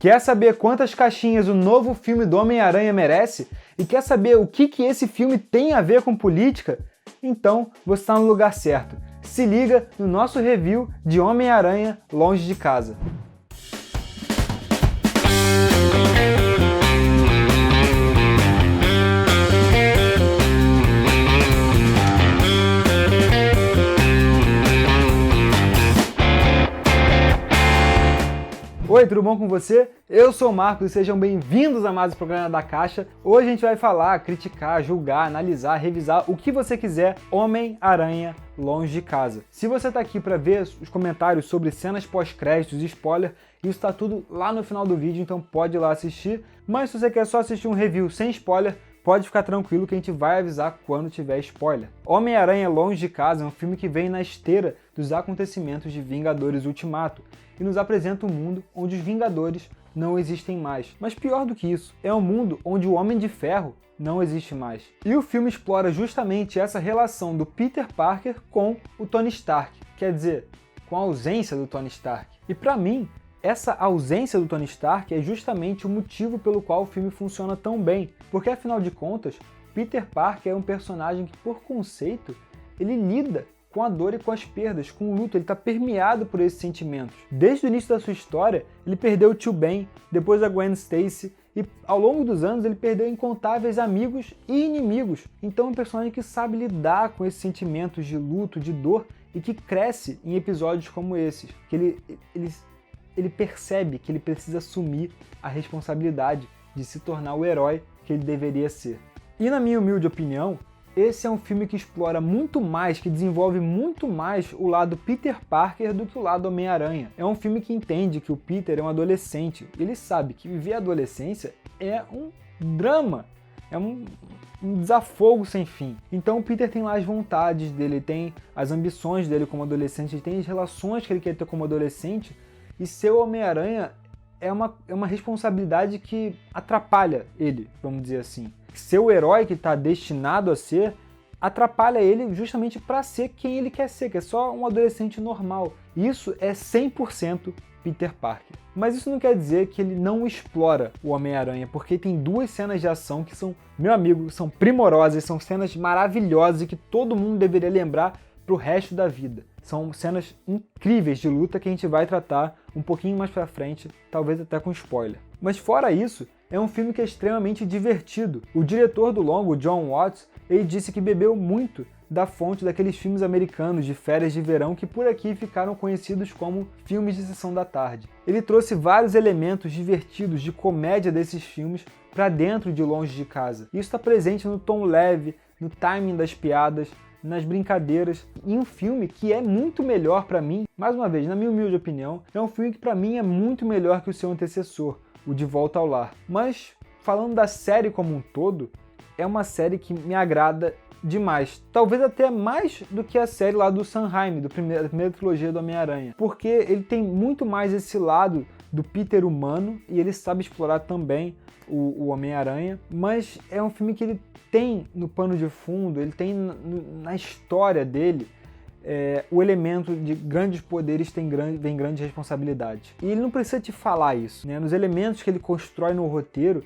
Quer saber quantas caixinhas o novo filme do Homem-Aranha merece? E quer saber o que esse filme tem a ver com política? Então você está no lugar certo. Se liga no nosso review de Homem-Aranha Longe de Casa. Oi, tudo bom com você? Eu sou o Marcos e sejam bem-vindos a mais um programa da Caixa. Hoje a gente vai falar, criticar, julgar, analisar, revisar o que você quiser Homem-Aranha Longe de Casa. Se você está aqui para ver os comentários sobre cenas pós-créditos e spoiler, isso está tudo lá no final do vídeo, então pode ir lá assistir. Mas se você quer só assistir um review sem spoiler, pode ficar tranquilo que a gente vai avisar quando tiver spoiler. Homem-Aranha Longe de Casa é um filme que vem na esteira dos acontecimentos de Vingadores Ultimato e nos apresenta um mundo onde os Vingadores não existem mais. Mas pior do que isso, é um mundo onde o Homem de Ferro não existe mais. E o filme explora justamente essa relação do Peter Parker com o Tony Stark, quer dizer, com a ausência do Tony Stark. E para mim, essa ausência do Tony Stark é justamente o motivo pelo qual o filme funciona tão bem, porque afinal de contas, Peter Parker é um personagem que, por conceito, ele lida com a dor e com as perdas, com o luto, ele está permeado por esses sentimentos. Desde o início da sua história, ele perdeu o tio Ben, depois a Gwen Stacy, e ao longo dos anos ele perdeu incontáveis amigos e inimigos. Então é um personagem que sabe lidar com esses sentimentos de luto, de dor, e que cresce em episódios como esses, que ele percebe que ele precisa assumir a responsabilidade de se tornar o herói que ele deveria ser. E na minha humilde opinião, esse é um filme que explora muito mais, que desenvolve muito mais o lado Peter Parker do que o lado Homem-Aranha. É um filme que entende que o Peter é um adolescente. Ele sabe que viver a adolescência é um drama, é um desafogo sem fim. Então o Peter tem lá as vontades dele, tem as ambições dele como adolescente, ele tem as relações que ele quer ter como adolescente, e ser o Homem-Aranha é uma responsabilidade que atrapalha ele, vamos dizer assim. Ser o herói que está destinado a ser, atrapalha ele justamente para ser quem ele quer ser, que é só um adolescente normal. Isso é 100% Peter Parker. Mas isso não quer dizer que ele não explora o Homem-Aranha, porque tem duas cenas de ação que são, meu amigo, são primorosas, são cenas maravilhosas e que todo mundo deveria lembrar pro resto da vida. São cenas incríveis de luta que a gente vai tratar um pouquinho mais pra frente, talvez até com spoiler. Mas fora isso, é um filme que é extremamente divertido. O diretor do longa, o Jon Watts, ele disse que bebeu muito da fonte daqueles filmes americanos de férias de verão que por aqui ficaram conhecidos como filmes de sessão da tarde. Ele trouxe vários elementos divertidos de comédia desses filmes para dentro de Longe de Casa. Isso está presente no tom leve, no timing das piadas, nas brincadeiras, em um filme que é muito melhor para mim, mais uma vez, na minha humilde opinião, é um filme que para mim é muito melhor que o seu antecessor, o De Volta ao Lar. Mas, falando da série como um todo, é uma série que me agrada demais. Talvez até mais do que a série lá do Sam Raimi, da primeira trilogia do Homem-Aranha. Porque ele tem muito mais esse lado do Peter humano, e ele sabe explorar também o Homem-Aranha, mas é um filme que ele tem no pano de fundo, ele tem na história dele, o elemento de grandes poderes vem grandes responsabilidades. E ele não precisa te falar isso, né? Nos elementos que ele constrói no roteiro,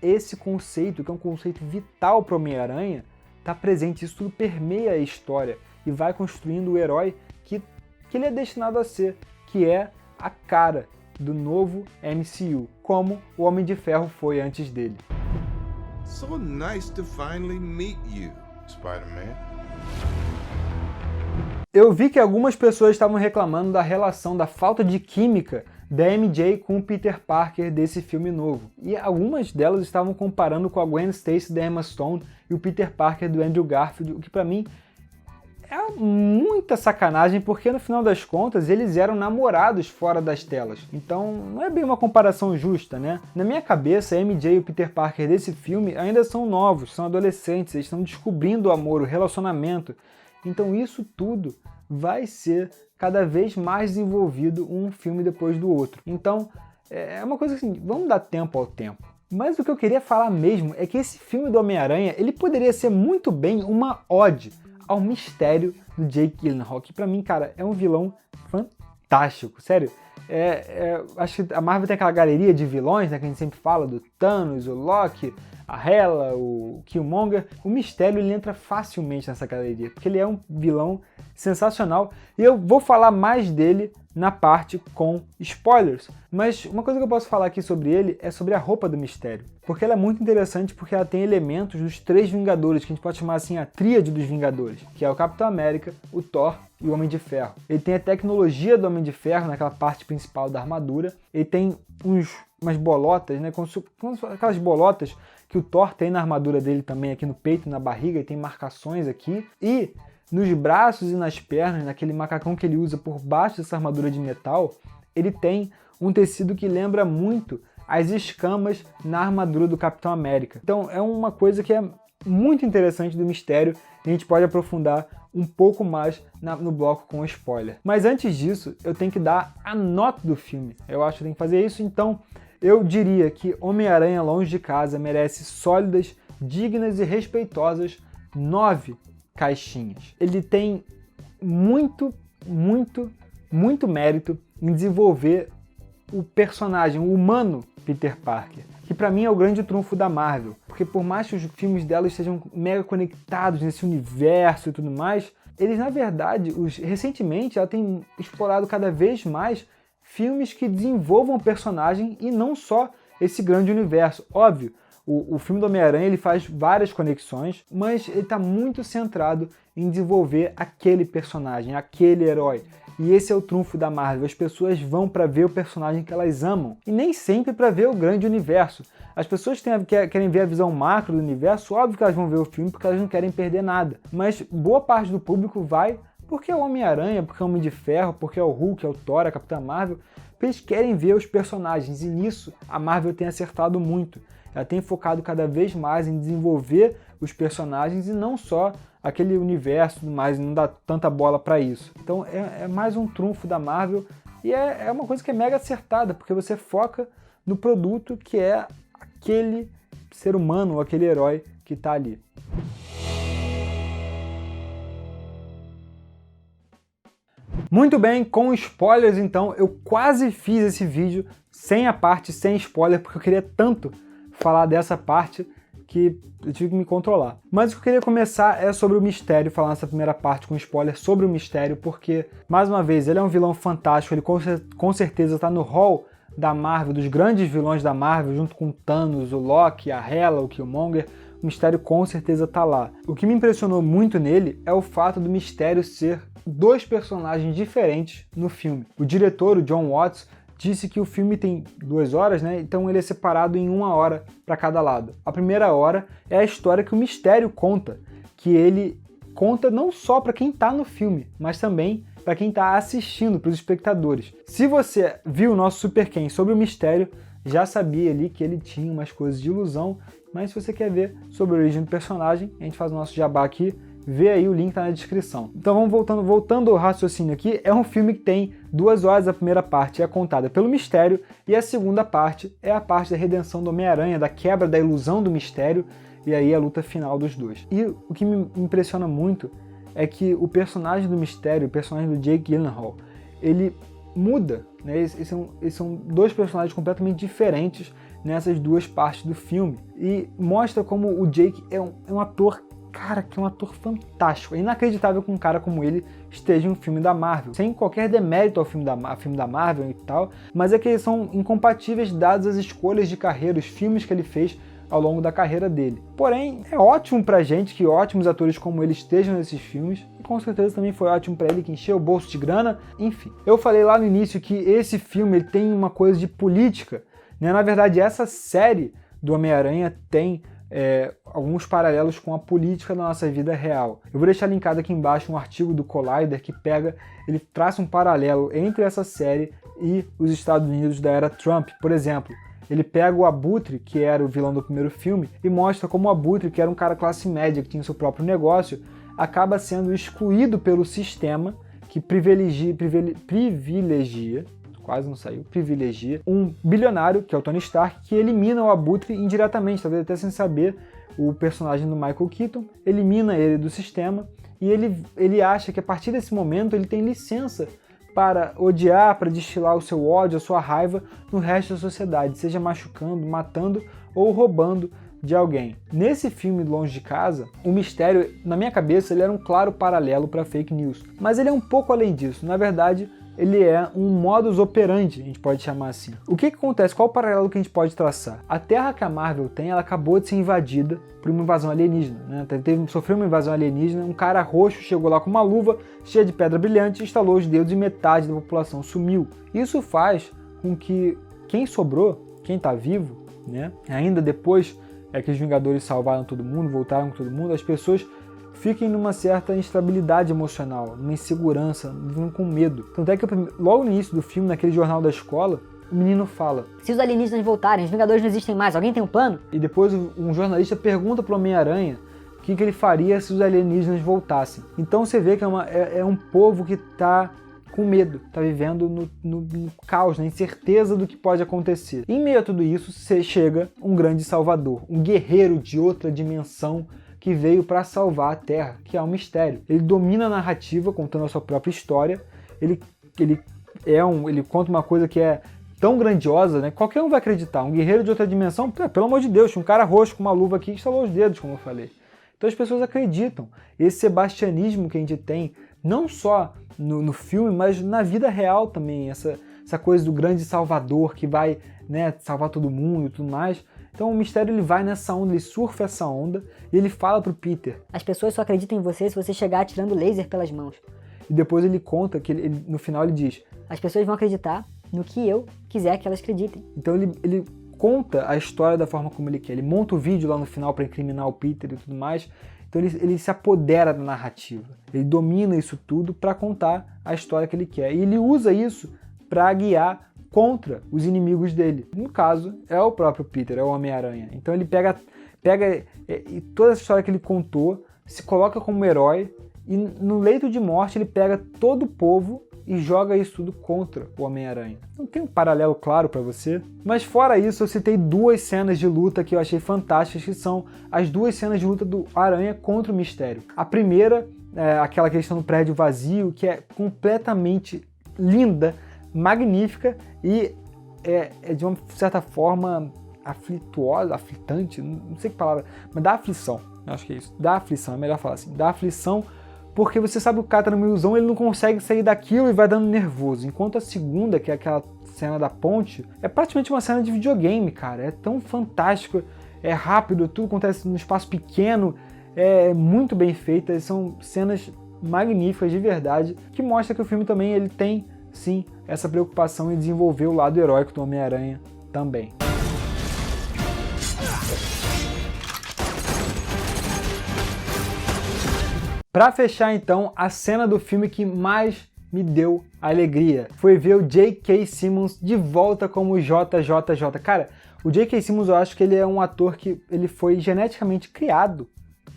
esse conceito, que é um conceito vital para o Homem-Aranha, está presente, isso tudo permeia a história e vai construindo o herói que ele é destinado a ser, que é a cara do novo MCU, como o Homem de Ferro foi antes dele. So nice to finally meet you, Spider-Man. Eu vi que algumas pessoas estavam reclamando da relação, da falta de química da MJ com o Peter Parker desse filme novo. E algumas delas estavam comparando com a Gwen Stacy da Emma Stone e o Peter Parker do Andrew Garfield, o que pra mim é muita sacanagem, porque no final das contas eles eram namorados fora das telas. Então não é bem uma comparação justa, né? Na minha cabeça, a MJ e o Peter Parker desse filme ainda são novos, são adolescentes, eles estão descobrindo o amor, o relacionamento. Então isso tudo vai ser cada vez mais desenvolvido um filme depois do outro. Então é uma coisa assim, vamos dar tempo ao tempo. Mas o que eu queria falar mesmo é que esse filme do Homem-Aranha, ele poderia ser muito bem uma ode ao mistério do Jake Gyllenhaal, que pra mim, cara, é um vilão fantástico, sério. acho que a Marvel tem aquela galeria de vilões, né, que a gente sempre fala, do Thanos, o Loki, a Hela, o Killmonger. O Mistério ele entra facilmente nessa galeria, porque ele é um vilão sensacional, e eu vou falar mais dele na parte com spoilers. Mas uma coisa que eu posso falar aqui sobre ele é sobre a roupa do Mistério, porque ela é muito interessante, porque ela tem elementos dos 3 Vingadores, que a gente pode chamar assim a tríade dos Vingadores, que é o Capitão América, o Thor e o Homem de Ferro. Ele tem a tecnologia do Homem de Ferro naquela parte principal da armadura, ele tem umas bolotas, né, aquelas bolotas que o Thor tem na armadura dele também, aqui no peito e na barriga, e tem marcações aqui, e nos braços e nas pernas, naquele macacão que ele usa por baixo dessa armadura de metal, ele tem um tecido que lembra muito as escamas na armadura do Capitão América. Então é uma coisa que é muito interessante do Mistério, e a gente pode aprofundar um pouco mais no bloco com spoiler. Mas antes disso, eu tenho que dar a nota do filme. Eu acho que eu tenho que fazer isso, então eu diria que Homem-Aranha Longe de Casa merece sólidas, dignas e respeitosas 9 caixinhas. Ele tem muito mérito em desenvolver o personagem, o humano Peter Parker, que pra mim é o grande trunfo da Marvel, porque por mais que os filmes dela estejam mega conectados nesse universo e tudo mais, eles na verdade, recentemente ela tem explorado cada vez mais filmes que desenvolvam o personagem e não só esse grande universo. Óbvio, o filme do Homem-Aranha ele faz várias conexões, mas ele está muito centrado em desenvolver aquele personagem, aquele herói. E esse é o trunfo da Marvel. As pessoas vão para ver o personagem que elas amam, e nem sempre para ver o grande universo. As pessoas querem ver a visão macro do universo, óbvio que elas vão ver o filme porque elas não querem perder nada. Mas boa parte do público vai porque é o Homem-Aranha, porque é o Homem de Ferro, porque é o Hulk, é o Thor, a Capitã Marvel. Eles querem ver os personagens, e nisso a Marvel tem acertado muito. Ela tem focado cada vez mais em desenvolver os personagens e não só aquele universo e tudo mais, não dá tanta bola para isso. Então é mais um trunfo da Marvel, e é uma coisa que é mega acertada, porque você foca no produto que é aquele ser humano, aquele herói que está ali. Muito bem, com spoilers então, eu quase fiz esse vídeo sem a parte sem spoiler, porque eu queria tanto falar dessa parte que eu tive que me controlar. Mas o que eu queria começar é sobre o Mistério, falar nessa primeira parte com spoiler sobre o Mistério, porque, mais uma vez, ele é um vilão fantástico, ele com certeza está no hall da Marvel, dos grandes vilões da Marvel, junto com o Thanos, o Loki, a Hela, o Killmonger. O Mistério com certeza está lá. O que me impressionou muito nele é o fato do Mistério ser 2 personagens diferentes no filme. O diretor, o Jon Watts, disse que o filme tem 2 horas, né? Então ele é separado em 1 hora para cada lado. A primeira hora é a história que o Mistério conta, que ele conta não só para quem está no filme, mas também para quem está assistindo, para os espectadores. Se você viu o nosso Super Ken sobre o Mistério, já sabia ali que ele tinha umas coisas de ilusão, mas se você quer ver sobre a origem do personagem, a gente faz o nosso jabá aqui, vê aí, o link tá na descrição. Então vamos voltando ao raciocínio aqui, é um filme que tem 2 horas, a primeira parte é contada pelo Mistério, e a segunda parte é a parte da redenção do Homem-Aranha, da quebra da ilusão do Mistério, e aí a luta final dos dois. E o que me impressiona muito é que o personagem do Mistério, o personagem do Jake Gyllenhaal, ele muda, né? Esses são 2 personagens completamente diferentes nessas 2 partes do filme, e mostra como o Jake é um ator, cara, que é um ator fantástico. É inacreditável que um cara como ele esteja em um filme da Marvel, sem qualquer demérito ao filme da Marvel e tal, mas é que eles são incompatíveis dadas as escolhas de carreira, os filmes que ele fez ao longo da carreira dele. Porém, é ótimo pra gente que ótimos atores como ele estejam nesses filmes, e com certeza também foi ótimo pra ele que encheu o bolso de grana, enfim. Eu falei lá no início que esse filme ele tem uma coisa de política, né? Na verdade, essa série do Homem-Aranha tem alguns paralelos com a política da nossa vida real. Eu vou deixar linkado aqui embaixo um artigo do Collider que ele traça um paralelo entre essa série e os Estados Unidos da era Trump. Por exemplo, ele pega o Abutre, que era o vilão do primeiro filme, e mostra como o Abutre, que era um cara classe média, que tinha seu próprio negócio, acaba sendo excluído pelo sistema que privilegia um bilionário, que é o Tony Stark, que elimina o Abutre indiretamente, talvez até sem saber. O personagem do Michael Keaton elimina ele do sistema, e ele acha que a partir desse momento ele tem licença para odiar, para destilar o seu ódio, a sua raiva no resto da sociedade, seja machucando, matando ou roubando de alguém. Nesse filme Longe de Casa, o mistério, na minha cabeça, ele era um claro paralelo para fake news, mas ele é um pouco além disso. Na verdade, ele é um modus operandi, a gente pode chamar assim. O que acontece? Qual o paralelo que a gente pode traçar? A Terra que a Marvel tem, ela acabou de ser invadida por uma invasão alienígena, né? Sofreu uma invasão alienígena, um cara roxo chegou lá com uma luva cheia de pedra brilhante, instalou os dedos e metade da população sumiu. Isso faz com que quem sobrou, quem está vivo, né? Ainda depois que os Vingadores salvaram todo mundo, voltaram com todo mundo, as pessoas fiquem numa certa instabilidade emocional, numa insegurança, vivendo com medo. Tanto é que logo no início do filme, naquele jornal da escola, o menino fala: se os alienígenas voltarem, os Vingadores não existem mais, alguém tem um plano? E depois um jornalista pergunta pro Homem-Aranha o que ele faria se os alienígenas voltassem. Então você vê que é um povo que está com medo, está vivendo no caos, na incerteza do que pode acontecer. Em meio a tudo isso, chega um grande salvador, um guerreiro de outra dimensão que veio para salvar a Terra, que é um mistério. Ele domina a narrativa, contando a sua própria história. Ele conta uma coisa que é tão grandiosa, né? Qualquer um vai acreditar. Um guerreiro de outra dimensão, pelo amor de Deus, tinha um cara roxo com uma luva aqui que instalou os dedos, como eu falei. Então as pessoas acreditam. Esse sebastianismo que a gente tem, não só no filme, mas na vida real também. Essa coisa do grande salvador que vai, né, salvar todo mundo e tudo mais. Então o mistério ele vai nessa onda, ele surfa essa onda e ele fala pro Peter: as pessoas só acreditam em você se você chegar atirando laser pelas mãos. E depois ele conta que no final ele diz: as pessoas vão acreditar no que eu quiser que elas acreditem. Então ele conta a história da forma como ele quer. Ele monta o vídeo lá no final para incriminar o Peter e tudo mais. Então ele se apodera da narrativa. Ele domina isso tudo para contar a história que ele quer. E ele usa isso para guiar contra os inimigos dele. No caso, é o próprio Peter, é o Homem-Aranha. Então ele pega toda essa história que ele contou, se coloca como herói, e no leito de morte ele pega todo o povo e joga isso tudo contra o Homem-Aranha. Não tem um paralelo claro para você? Mas fora isso, eu citei duas cenas de luta que eu achei fantásticas, que são as duas cenas de luta do Aranha contra o Mistério. A primeira é aquela questão do prédio vazio, que é completamente linda, magnífica e é de uma certa forma aflituosa, aflitante, não sei que palavra, mas dá aflição, acho que é isso, dá aflição, é melhor falar assim, dá aflição, porque você sabe que o cara tá numa ilusão, ele não consegue sair daquilo e vai dando nervoso, enquanto a segunda, que é aquela cena da ponte, é praticamente uma cena de videogame, cara, é tão fantástico, é rápido, tudo acontece num espaço pequeno, é muito bem feita, são cenas magníficas de verdade, que mostra que o filme também ele tem sim essa preocupação em desenvolver o lado heróico do Homem-Aranha também. Para fechar então, a cena do filme que mais me deu alegria foi ver o J.K. Simmons de volta como JJJ. Cara, o J.K. Simmons eu acho que ele é um ator que ele foi geneticamente criado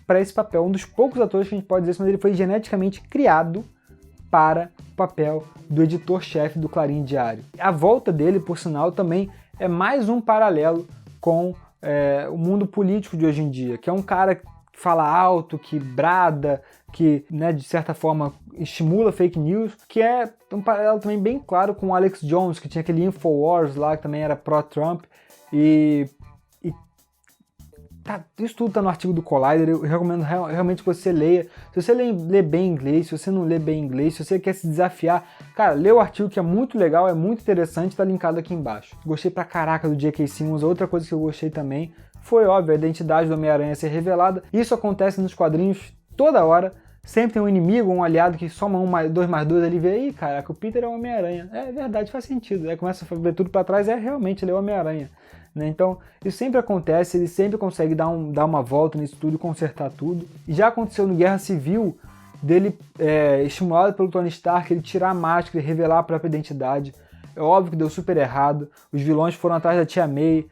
para esse papel. Um dos poucos atores que a gente pode dizer isso, mas ele foi geneticamente criado para o papel do editor-chefe do Clarim Diário. A volta dele, por sinal, também é mais um paralelo com o mundo político de hoje em dia, que é um cara que fala alto, que brada, que, né, de certa forma estimula fake news, que é um paralelo também bem claro com o Alex Jones, que tinha aquele Infowars lá, que também era pró-Trump, isso tudo tá no artigo do Collider, eu recomendo realmente que você leia. Se você lê bem inglês, se você não lê bem inglês, se você quer se desafiar, cara, lê o artigo que é muito legal, é muito interessante, tá linkado aqui embaixo. Gostei pra caraca do J.K. Simmons. Outra coisa que eu gostei também foi, óbvio, a identidade do Homem-Aranha ser revelada. Isso acontece nos quadrinhos toda hora. Sempre tem um inimigo, um aliado que soma 2 mais 2 ali e vê, ih, caraca, o Peter é o Homem-Aranha. É verdade, faz sentido. Aí começa a ver tudo pra trás, realmente ele é o Homem-Aranha. Né? Então, isso sempre acontece, ele sempre consegue dar uma volta nisso tudo e consertar tudo. E já aconteceu no Guerra Civil, dele, estimulado pelo Tony Stark, ele tirar a máscara e revelar a própria identidade. É óbvio que deu super errado, os vilões foram atrás da Tia May,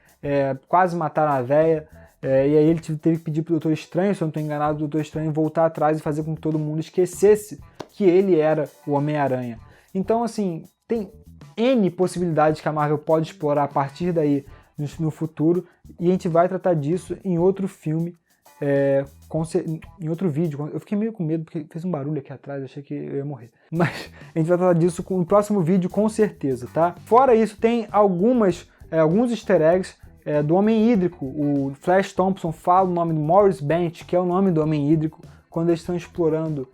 quase mataram a véia, e aí ele teve que pedir pro Doutor Estranho, se eu não estou enganado, o Doutor Estranho voltar atrás e fazer com que todo mundo esquecesse que ele era o Homem-Aranha. Então, assim, tem N possibilidades que a Marvel pode explorar a partir daí no futuro, e a gente vai tratar disso em outro filme em outro vídeo. Eu fiquei meio com medo porque fez um barulho aqui atrás, eu achei que eu ia morrer. Mas a gente vai falar disso no próximo vídeo com certeza, tá? Fora isso, tem alguns easter eggs do Homem Hídrico. O Flash Thompson fala o nome do Morris Bench, que é o nome do Homem Hídrico, quando eles estão explorando,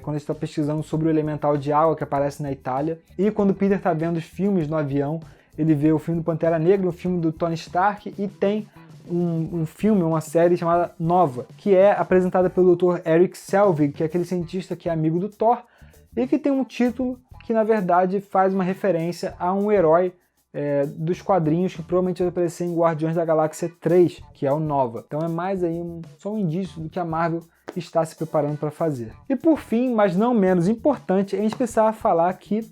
quando eles estão pesquisando sobre o elemental de água que aparece na Itália. E quando o Peter está vendo os filmes no avião, ele vê o filme do Pantera Negra, o filme do Tony Stark, e tem uma série chamada Nova, que é apresentada pelo Dr. Eric Selvig, que é aquele cientista que é amigo do Thor, e que tem um título que, na verdade, faz uma referência a um herói dos quadrinhos que provavelmente vai aparecer em Guardiões da Galáxia 3, que é o Nova. Então é mais aí só um indício do que a Marvel está se preparando para fazer. E por fim, mas não menos importante, a gente precisava falar que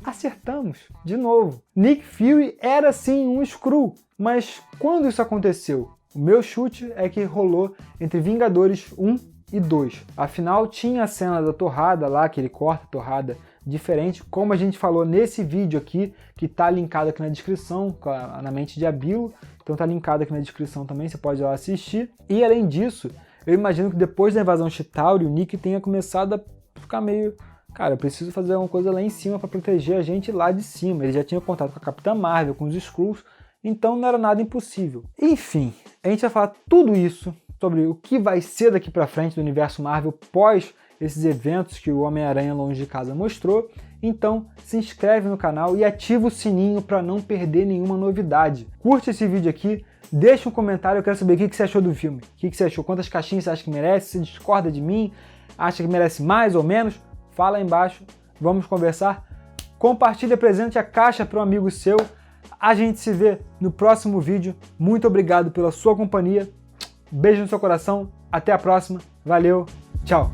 acertamos, de novo. Nick Fury era sim um Skrull, mas quando isso aconteceu? O meu chute é que rolou entre Vingadores 1 e 2. Afinal, tinha a cena da torrada lá, que ele corta a torrada diferente, como a gente falou nesse vídeo aqui, que está linkado aqui na descrição, na mente de Abilo, então está linkado aqui na descrição também, você pode ir lá assistir. E além disso, eu imagino que depois da invasão Chitauri, o Nick tenha começado a ficar meio... Cara, eu preciso fazer alguma coisa lá em cima para proteger a gente lá de cima. Ele já tinha contato com a Capitã Marvel, com os Skrulls, então não era nada impossível. Enfim, a gente vai falar tudo isso sobre o que vai ser daqui para frente do universo Marvel pós esses eventos que o Homem-Aranha Longe de Casa mostrou. Então se inscreve no canal e ativa o sininho para não perder nenhuma novidade. Curte esse vídeo aqui, deixa um comentário, eu quero saber o que você achou do filme. O que você achou? Quantas caixinhas você acha que merece? Você discorda de mim? Acha que merece mais ou menos? Fala aí embaixo, vamos conversar. Compartilha, presente a caixa para um amigo seu. A gente se vê no próximo vídeo. Muito obrigado pela sua companhia. Beijo no seu coração. Até a próxima. Valeu. Tchau.